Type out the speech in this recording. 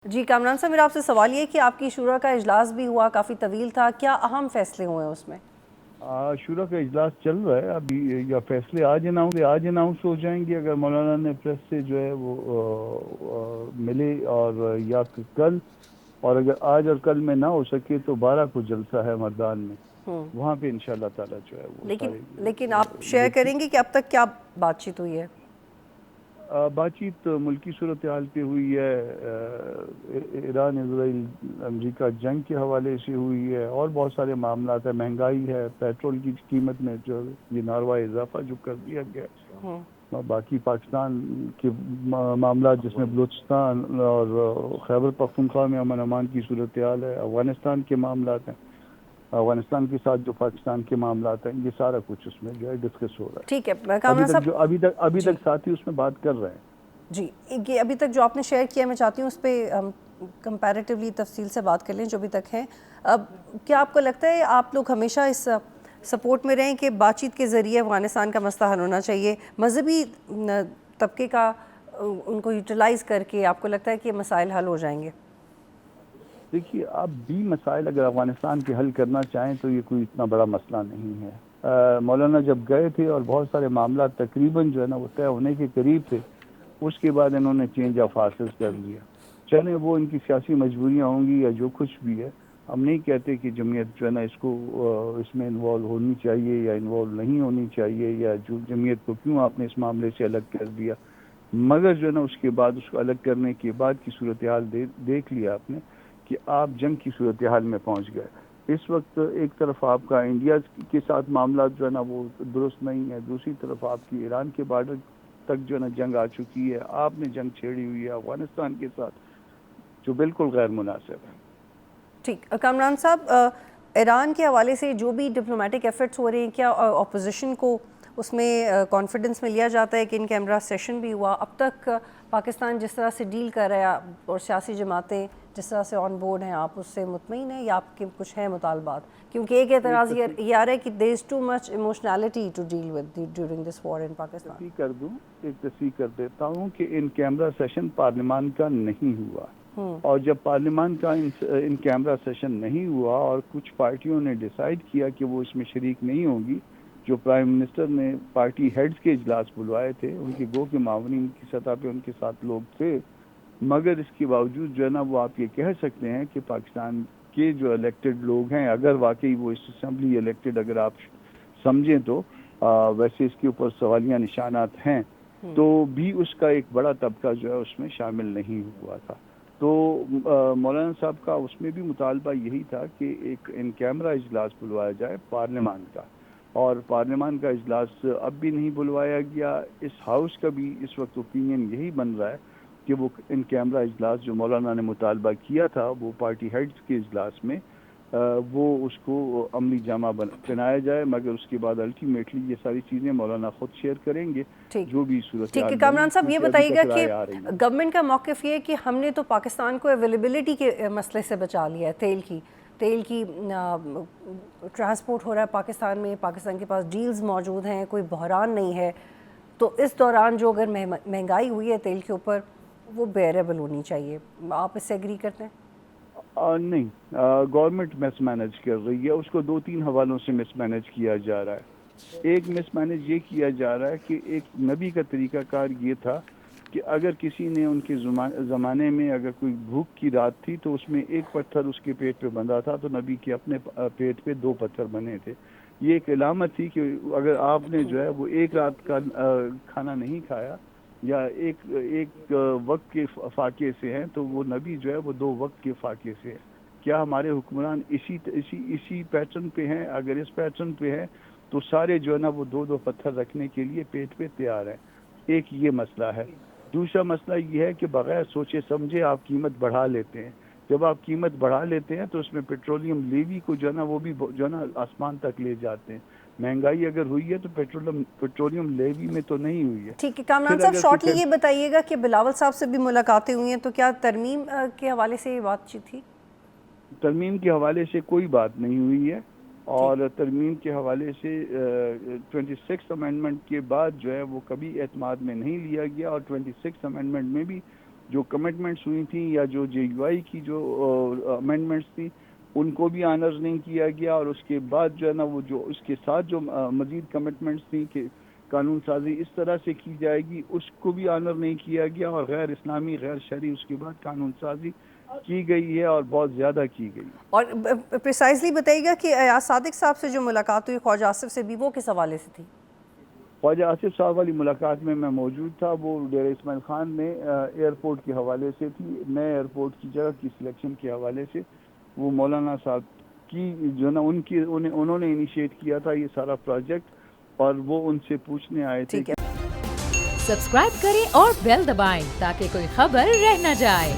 جی کامران صاحب، میرا آپ سے سوال یہ ہے کہ آپ کی شورا کا اجلاس بھی ہوا، کافی طویل تھا، کیا اہم فیصلے ہوئے ہیں اس میں؟ شورا کا اجلاس چل رہا ہے ابھی. یا فیصلے آج اناؤنس ہو جائیں گے اگر مولانا نے پریس سے جو ہے وہ ملے، اور یا کل، اور اگر آج اور کل میں نہ ہو سکے تو 12 کو جلسہ ہے مردان میں، وہاں پہ انشاءاللہ تعالیٰ جو ہے وہ لیکن آپ شیئر سارے کریں گے کہ اب تک کیا بات چیت ہوئی ہے؟ بات چیت ملکی صورتحال پہ ہوئی ہے، ایران اسرائیل امریکہ جنگ کے حوالے سے ہوئی ہے، اور بہت سارے معاملات ہیں. مہنگائی ہے، پیٹرول کی قیمت میں جو یہ ناروا اضافہ جو کر دیا گیا، باقی پاکستان کے معاملات جس میں بلوچستان اور خیبر پختونخوا میں امن امان کی صورتحال ہے، افغانستان کے معاملات ہیں، افغانستان کے ساتھ جو پاکستان کے معاملات ہیں، یہ سارا کچھ اس میں جو ہے ڈسکس ہو رہا ہے. ٹھیک ہے کامران صاحب. ابھی جی تک ساتھی اس میں بات کر رہے ہیں. جی، یہ ابھی تک جو آپ نے شیئر کیا میں چاہتی ہوں اس پہ کمپیریٹیولی تفصیل سے بات کر لیں جو ابھی تک ہے. اب کیا آپ کو لگتا ہے آپ لوگ ہمیشہ اس سپورٹ میں رہیں کہ بات چیت کے ذریعے افغانستان کا مسئلہ حل ہونا چاہیے، مذہبی طبقے کا ان کو یوٹیلائز کر کے آپ کو لگتا ہے کہ مسائل حل ہو جائیں گے؟ دیکھیے، آپ بھی مسائل اگر افغانستان کے حل کرنا چاہیں تو یہ کوئی اتنا بڑا مسئلہ نہیں ہے. مولانا جب گئے تھے اور بہت سارے معاملات تقریباً جو ہے نا وہ طے ہونے کے قریب تھے، اس کے بعد انہوں نے چینج آف فارسز کر لیا. چلیں وہ ان کی سیاسی مجبوریاں ہوں گی یا جو کچھ بھی ہے، ہم نہیں کہتے کہ جمعیت جو ہے نا اس میں انوالو ہونی چاہیے یا انوالو نہیں ہونی چاہیے، یا جو جمعیت کو کیوں آپ نے اس معاملے سے الگ کر دیا. مگر جو ہے نا اس کے بعد اس کو الگ کرنے کے بعد کی صورتحال دیکھ لیا آپ نے کہ آپ جنگ کی صورتحال میں پہنچ گئے. اس وقت ایک طرف آپ کا انڈیا کے ساتھ معاملات جو ہے نا وہ درست نہیں ہے، دوسری طرف آپ کی ایران کے بارڈر تک جو ہے نا جنگ آ چکی ہے، آپ نے جنگ چھیڑی ہوئی ہے افغانستان کے ساتھ، جو بالکل غیر مناسب ہے. ٹھیک. کامران صاحب، ایران کے حوالے سے جو بھی ڈپلومیٹک ایفرٹس ہو رہے ہیں، کیا اپوزیشن کو اس میں کانفیڈنس میں لیا جاتا ہے کہ ان کیمرہ سیشن بھی ہوا اب تک پاکستان جس طرح سے ڈیل کر رہا ہے اور سیاسی جماعتیں جس طرح سے آن بورڈ ہیں، آپ اس سے مطمئن ہیں یا آپ کے کچھ ہیں مطالبات؟ کیونکہ ایک اعتراض یہ آ رہا ہے کہ there is too much emotionality to deal with during this war in Pakistan. ایک تصحیح کر دیتا ہوں کہ ان کیمرہ سیشن پارلیمان کا نہیں ہوا، اور جب پارلیمان کا ان کیمرہ سیشن نہیں ہوا اور کچھ پارٹیوں نے ڈیسائیڈ کیا کہ وہ اس میں شریک نہیں ہوگی، جو پرائم منسٹر نے پارٹی ہیڈز کے اجلاس بلوائے تھے، ان کے گو کے معاونین کی سطح پہ ان کے ساتھ لوگ تھے، مگر اس کے باوجود جو ہے نا وہ آپ یہ کہہ سکتے ہیں کہ پاکستان کے جو الیکٹڈ لوگ ہیں، اگر واقعی وہ اس اسمبلی الیکٹڈ اگر آپ سمجھیں تو ویسے اس کے اوپر سوالیہ نشانات ہیں، تو بھی اس کا ایک بڑا طبقہ جو ہے اس میں شامل نہیں ہوا تھا. تو مولانا صاحب کا اس میں بھی مطالبہ یہی تھا کہ ایک ان کیمرہ اجلاس بلوایا جائے پارلیمان کا، اور پارلیمان کا اجلاس اب بھی نہیں بلوایا گیا. اس ہاؤس کا بھی اس وقت اوپینین یہی بن رہا ہے کہ وہ ان کیمرہ اجلاس جو مولانا نے مطالبہ کیا تھا وہ پارٹی ہیڈز کے اجلاس میں وہ اس کو عملی جامہ بنایا جائے، مگر اس کے بعد الٹیمیٹلی یہ ساری چیزیں مولانا خود شیئر کریں گے جو بھی ٹھیک صورتحال ہے. بنے، کامران صاحب یہ کیونکہ ابھی بتائیے گا تک کہ رائے آ رہی ہے. گورنمنٹ کا موقف یہ ہے کہ ہم نے تو پاکستان کو اویلیبلٹی کے مسئلے سے بچا لیا ہے، تیل کی ٹرانسپورٹ ہو رہا ہے پاکستان میں، پاکستان کے پاس ڈیلز موجود ہیں، کوئی بحران نہیں ہے، تو اس دوران جو اگر مہنگائی ہوئی ہے تیل کے اوپر وہ بیئریبل ہونی چاہیے. آپ اس سے ایگری کرتے ہیں؟ نہیں، گورنمنٹ مس مینج کر رہی ہے، اس کو 2-3 حوالوں سے مس مینج کیا جا رہا ہے. ایک مس مینج یہ کیا جا رہا ہے کہ ایک نبی کا طریقہ کار یہ تھا کہ اگر کسی نے ان کے زمانے میں اگر کوئی بھوک کی رات تھی تو اس میں ایک پتھر اس کے پیٹ پہ بندھا تھا، تو نبی کے اپنے پیٹ پہ 2 پتھر بنے تھے. یہ ایک علامت تھی کہ اگر آپ نے جو ہے وہ ایک رات کا کھانا نہیں کھایا یا ایک وقت کے فاقے سے ہیں تو وہ نبی جو ہے وہ 2 وقت کے فاقے سے ہے. کیا ہمارے حکمران اسی پیٹرن پہ ہیں؟ اگر اس پیٹرن پہ ہیں تو سارے جو ہے نا وہ 2 پتھر رکھنے کے لیے پیٹ پہ تیار ہیں. ایک یہ مسئلہ ہے. دوسرا مسئلہ یہ ہے کہ بغیر سوچے سمجھے آپ قیمت بڑھا لیتے ہیں. جب آپ قیمت بڑھا لیتے ہیں تو اس میں پیٹرولیم لیوی کو جو ہے نا وہ بھی جو ہے نا آسمان تک لے جاتے ہیں. مہنگائی اگر ہوئی ہے تو پیٹرولیم لیوی میں تو نہیں ہوئی ہے. ٹھیک ہے. کامران پھر صاحب اگر شارٹلی یہ بتائیے گا کہ بلاول صاحب سے بھی ملاقاتیں ہوئی ہیں، تو کیا ترمیم کے حوالے سے یہ بات چیت تھی؟ ترمیم کے حوالے سے کوئی بات نہیں ہوئی ہے، اور ترمیم کے حوالے سے 26 امینڈمنٹ کے بعد جو ہے وہ کبھی اعتماد میں نہیں لیا گیا، اور 26 امینڈمنٹ میں بھی جو کمٹمنٹس ہوئی تھیں یا جو JUI کی جو امینڈمنٹس تھی ان کو بھی آنر نہیں کیا گیا, اور اس کے بعد جو ہے نا وہ جو اس کے ساتھ جو مزید کمٹمنٹس تھیں کہ قانون سازی اس طرح سے کی جائے گی اس کو بھی آنر نہیں کیا گیا, اور غیر اسلامی غیر شرعی اس کے بعد قانون سازی کی گئی ہے اور بہت زیادہ کی گئی. اور پریسائزلی بتائیے گا کہ ایاز صادق صاحب سے جو ملاقات ہوئی خواجہ آصف سے بھی, وہ کس حوالے سے تھی؟ خواجہ آصف صاحب والی ملاقات میں موجود تھا, وہ ڈیرہ اسماعیل خان میں ایئرپورٹ کے حوالے سے تھی, نئے ایئرپورٹ کی جگہ کی سلیکشن کے حوالے سے. وہ مولانا صاحب کی جو نا انہوں نے انیشیٹ کیا تھا یہ سارا پروجیکٹ, اور وہ ان سے پوچھنے آئے تھے. سبسکرائب کریں اور بیل دبائیں تاکہ کوئی خبر رہ نہ جائے.